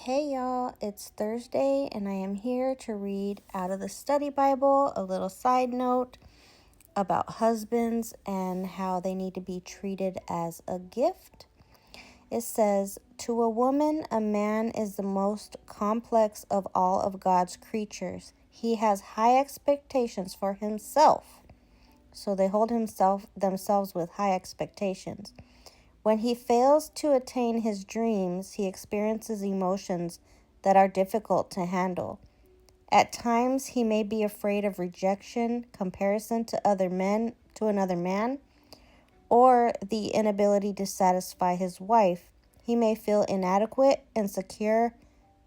Hey y'all, it's Thursday and I am here to read out of the study Bible a little side note about husbands and how they need to be treated as a gift. It says, "To a woman, a man is the most complex of all of God's creatures. He has high expectations for himself." So they hold themselves with high expectations. When he fails to attain his dreams, he experiences emotions that are difficult to handle. At times, he may be afraid of rejection, comparison to another man, or the inability to satisfy his wife. He may feel inadequate, insecure,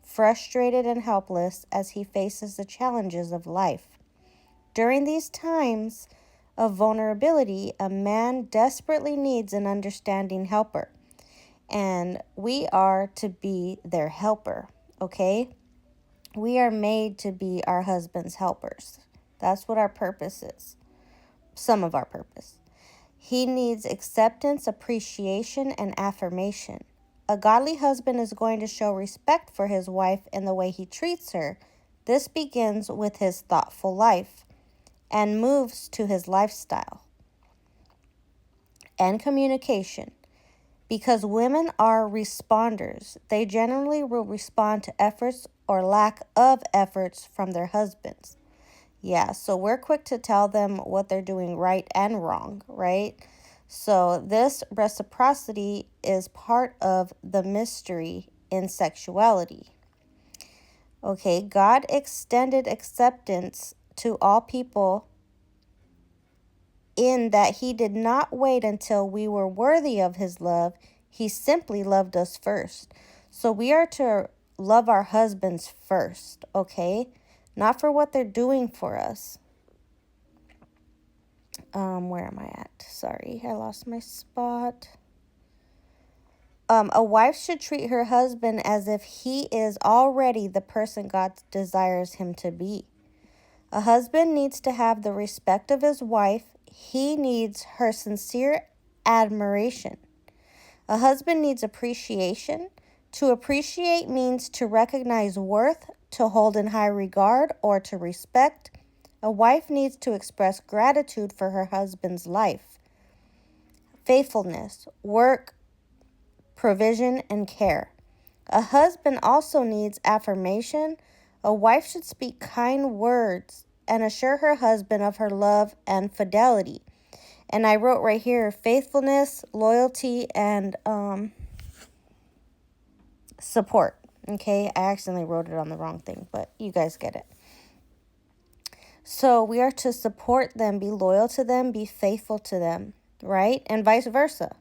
frustrated, and helpless as he faces the challenges of life. During these times of vulnerability, a man desperately needs an understanding helper. And we are to be their helper, okay? We are made to be our husband's helpers. That's what our purpose is. Some of our purpose. He needs acceptance, appreciation, and affirmation. A godly husband is going to show respect for his wife in the way he treats her. This begins with his thoughtful life and moves to his lifestyle and communication. Because women are responders, they generally will respond to efforts or lack of efforts from their husbands. Yeah, so we're quick to tell them what they're doing right and wrong, right? So this reciprocity is part of the mystery in sexuality. Okay, God extended acceptance to all people in that he did not wait until we were worthy of his love. He simply loved us first. So we are to love our husbands first, okay? Not for what they're doing for us. Where am I at? Sorry, I lost my spot. A wife should treat her husband as if he is already the person God desires him to be. A husband needs to have the respect of his wife. He needs her sincere admiration. A husband needs appreciation. To appreciate means to recognize worth, to hold in high regard, or to respect. A wife needs to express gratitude for her husband's life, faithfulness, work, provision, and care. A husband also needs affirmation. A wife should speak kind words and assure her husband of her love and fidelity. And I wrote right here, faithfulness, loyalty, and support. Okay, I accidentally wrote it on the wrong thing, but you guys get it. So we are to support them, be loyal to them, be faithful to them, right? And vice versa.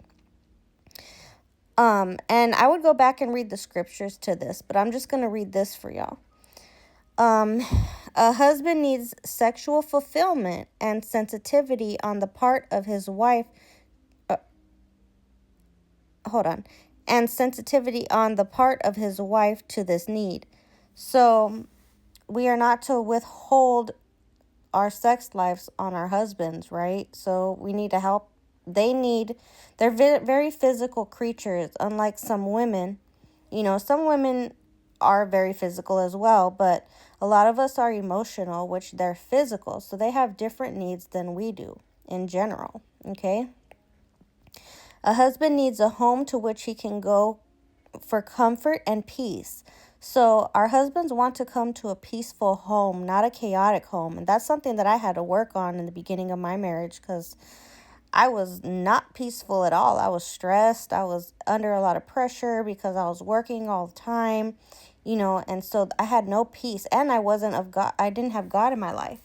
And I would go back and read the scriptures to this, but I'm just going to read this for y'all. A husband needs sexual fulfillment and sensitivity on the part of his wife. And sensitivity on the part of his wife to this need. So we are not to withhold our sex lives on our husbands, right? So we need to help. They're very physical creatures, unlike some women. You know, some women are very physical as well, but a lot of us are emotional, which they're physical. So they have different needs than we do in general, okay? A husband needs a home to which he can go for comfort and peace. So our husbands want to come to a peaceful home, not a chaotic home. And that's something that I had to work on in the beginning of my marriage because I was not peaceful at all. I was stressed. I was under a lot of pressure because I was working all the time, you know, and so I had no peace, and I wasn't of God. I didn't have God in my life.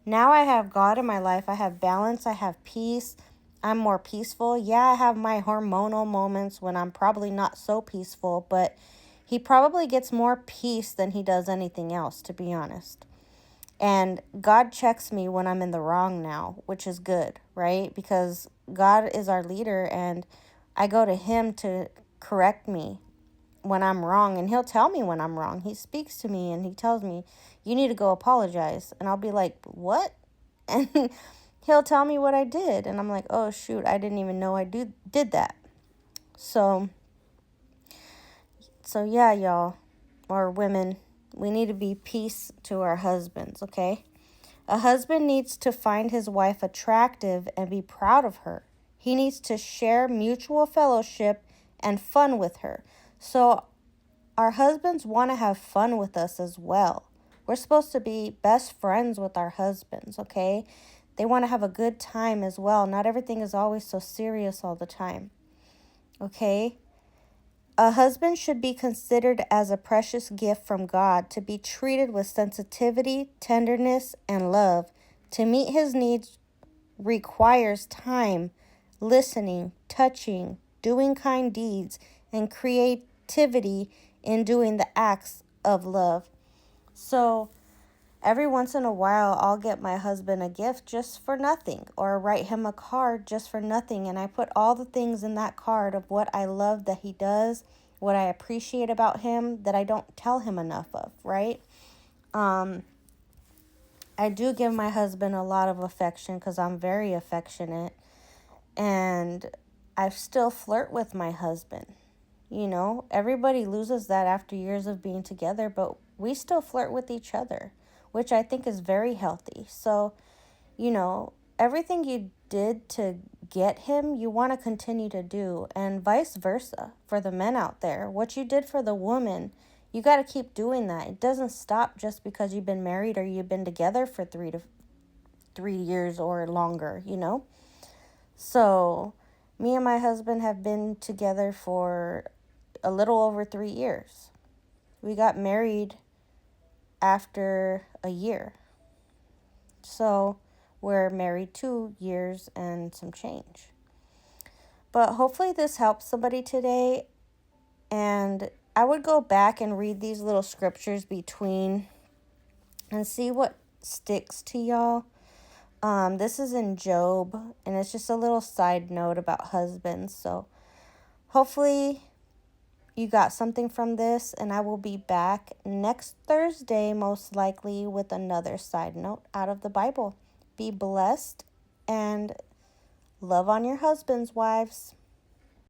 Now I have God in my life. I have balance. I have peace. I'm more peaceful. Yeah, I have my hormonal moments when I'm probably not so peaceful, but he probably gets more peace than he does anything else, to be honest. And God checks me when I'm in the wrong now, which is good, right? Because God is our leader, and I go to him to correct me when I'm wrong, and he'll tell me when I'm wrong. He speaks to me and he tells me, you need to go apologize. And I'll be like, what? And he'll tell me what I did, and I'm like, oh shoot, I didn't even know I did that. So yeah, y'all. or women, we need to be peace to our husbands, okay? A husband needs to find his wife attractive and be proud of her. He needs to share mutual fellowship and fun with her. So our husbands want to have fun with us as well. We're supposed to be best friends with our husbands, okay? They want to have a good time as well. Not everything is always so serious all the time, okay? A husband should be considered as a precious gift from God to be treated with sensitivity, tenderness, and love. To meet his needs requires time, listening, touching, doing kind deeds, and creativity in doing the acts of love. So every once in a while, I'll get my husband a gift just for nothing, or write him a card just for nothing. And I put all the things in that card of what I love that he does, what I appreciate about him that I don't tell him enough of, right? I do give my husband a lot of affection because I'm very affectionate. And I still flirt with my husband. You know, everybody loses that after years of being together, but we still flirt with each other, which I think is very healthy. So, you know, everything you did to get him, you want to continue to do, and vice versa for the men out there. What you did for the woman, you got to keep doing that. It doesn't stop just because you've been married or you've been together for 3 years or longer, you know? So, me and my husband have been together for a little over 3 years. We got married after a year. So, we're married 2 years and some change. But hopefully this helps somebody today. And I would go back and read these little scriptures between and see what sticks to y'all. This is in Job, and it's just a little side note about husbands. So hopefully you got something from this, and I will be back next Thursday, most likely, with another side note out of the Bible. Be blessed and love on your husbands, wives.